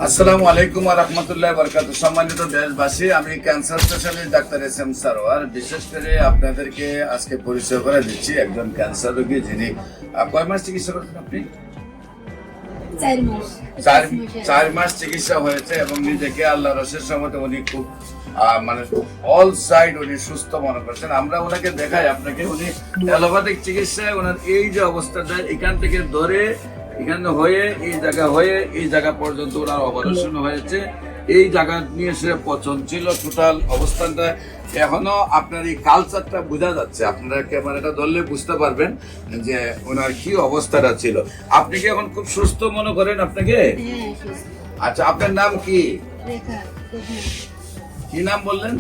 আসসালামু আলাইকুম ওয়া রাহমাতুল্লাহি ওয়া বারাকাতুহু। সম্মানিত দেশবাসী, আমি cancer specialist doctor SM. Sarwar. বিশেষ করে আপনাদেরকে আজকে পরিচয় করে দিচ্ছি একজন ক্যান্সার রোগী যিনি কয় মাস চিকিৎসা করছেন আপনি? 4 মাস চিকিৎসা হয়েছে এবং নিজেকে আল্লাহর অশেষ রহমতে উনি খুব মানে অল সাইড উনি সুস্থ মনে করছেন। আমরা ওনাকে দেখাই আপনাকে, উনি অ্যালোপ্যাথিক চিকিৎসায় ওনার এই যে অবস্থাটা এখান থেকে ধরে এখানে হয়ে এই জায়গা পর্যন্ত ওনার অপারেশন হয়েছে। এই জায়গা নিয়ে সে পচন ছিল টোটাল অবস্থানটা। এখনো আপনার এই কালচারটা বোঝা যাচ্ছে, আপনারা ক্যামেরাটা ধরলে বুঝতে পারবেন যে ওনার কি অবস্থাটা ছিল। আপনি কি এখন খুব সুস্থ মনে করেন আপনাকে? আচ্ছা, আপনার নাম কি? কি নাম বললেন?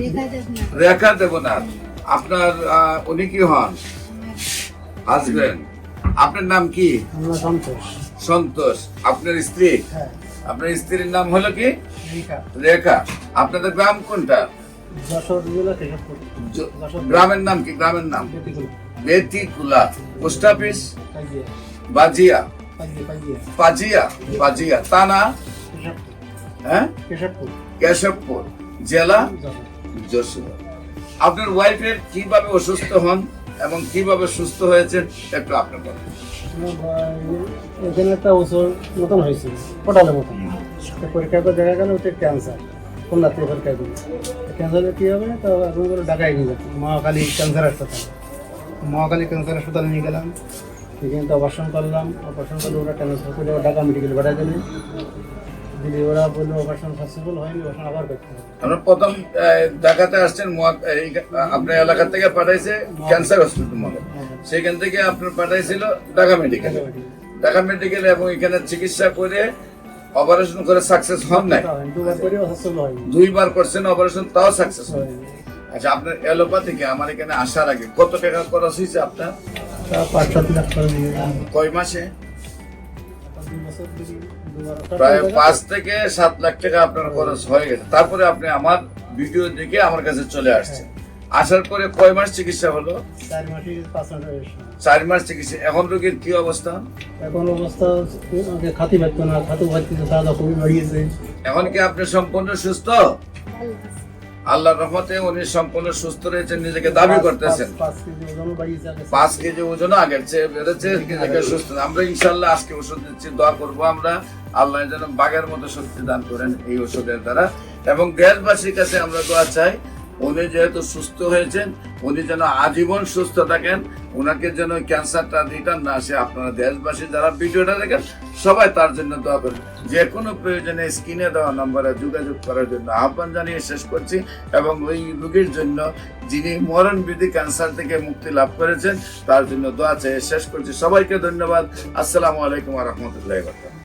রেখা দেবনাথ। আপনার উনি কি হন? হাজবেন্ড। আপনার নাম কি? সন্তোষ। আপনার স্ত্রী? আপনার স্ত্রীর নাম হলো কি? রেখা। আপনাদের গ্রাম কোনটা? গ্রামের নাম কি? গ্রামের নাম বেতিকুলা। Post office? বাজিয়া। বাজিয়া থানা? হ্যাঁ, কেশবপুর। জেলা যশোর। আপনার ওয়াইফের কিভাবে অসুস্থ হন এবং কিভাবে সুস্থ হয়েছেন একটু আপনি বলেন। এখানে একটা ওষুধ মতন হয়েছিল, পোটালের মতন। পরীক্ষা করে দেখা গেল ওটা ক্যান্সার। কোন রাত্রে পরীক্ষা করি ক্যান্সারের কী হবে, তো এখন করে ঢাকায় নিয়ে যাচ্ছি মহাকালী ক্যান্সার হাসপাতাল। মহাকালী ক্যান্সার হাসপাতালে নিয়ে গেলাম, সেখানে তো অপারেশন করলাম। অপারেশন করলে ওরা ট্রান্সফার করে ঢাকা মেডিকেল পাঠিয়ে দিলে দিদি, ওরা বললো অপারেশন সাকসেসফুল হয়নি, অপারেশন আবার করতে হবে। আমরা প্রথম ঢাকাতে আসছেন, আপনার এলাকা থেকে পাঠাইছে ক্যান্সার হসপিটাল মনে, সেখান থেকে আপনার পাঠাইছিল ঢাকা মেডিকেল এবং এখানে চিকিৎসা করে অপারেশন করে সাকসেস হন নাই। 2বার করছেন অপারেশন, তাও সাকসেস হয়। আচ্ছা, আপনার অ্যালোপ্যাথিকে আমার এখানে আসার আগে কত টাকা খরচ হয়েছে আপনার? 5-7 লাখ করে দিয়ে কয় মাসে? প্রায় 5 থেকে 7 লাখ টাকা আপনার খরচ হয়ে গেছে। তারপরে আপনি আমার ভিডিও দেখে আমার কাছে চলে আসছেন। আসার পরে কয় মাস চিকিৎসা হলো? 4 মাস চিকিৎসা। এখন রোগীর কি অবস্থা? এখন অবস্থা খাতি পারতো না, খাতু পাচ্ছি, দাদা খুবই বাড়িয়েছে। এখন কি আপনি সম্পূর্ণ সুস্থ? আল্লাহর রহমতে উনি সম্পূর্ণ সুস্থ রয়েছেন, নিজেকে দাবি করতেছেন। 5 কেজি ওজন আগের চেয়ে বেড়েছে, নিজেকে সুস্থ। আমরা ইনশাল্লাহ আজকে ওষুধ দিচ্ছি, দোয়া করবো আমরা আল্লাহ যেন বাঘের মতো শক্তি দান করেন এই ওষুধের দ্বারা। এবং দেশবাসীর কাছে আমরা দোয়া চাই, উনি যেহেতু সুস্থ হয়েছেন, উনি যেন আজীবন সুস্থ থাকেন, উনাকে যেন ক্যান্সারটা রিটার্ন না আসে। আপনারা দেশবাসী যারা ভিডিওটা দেখেন সবাই তার জন্য দোয়া করবেন। যে কোনো প্রয়োজনে স্ক্রিনে দেওয়া নম্বরে যোগাযোগ করার জন্য আহ্বান জানিয়ে শেষ করছি। এবং ওই রোগীর জন্য যিনি মরণবিধি ক্যান্সার থেকে মুক্তি লাভ করেছেন তার জন্য দোয়া চেয়ে শেষ করছি। সবাইকে ধন্যবাদ। আসসালামু আলাইকুম ওয়া রাহমাতুল্লাহি ওয়া বারাকাতুহু।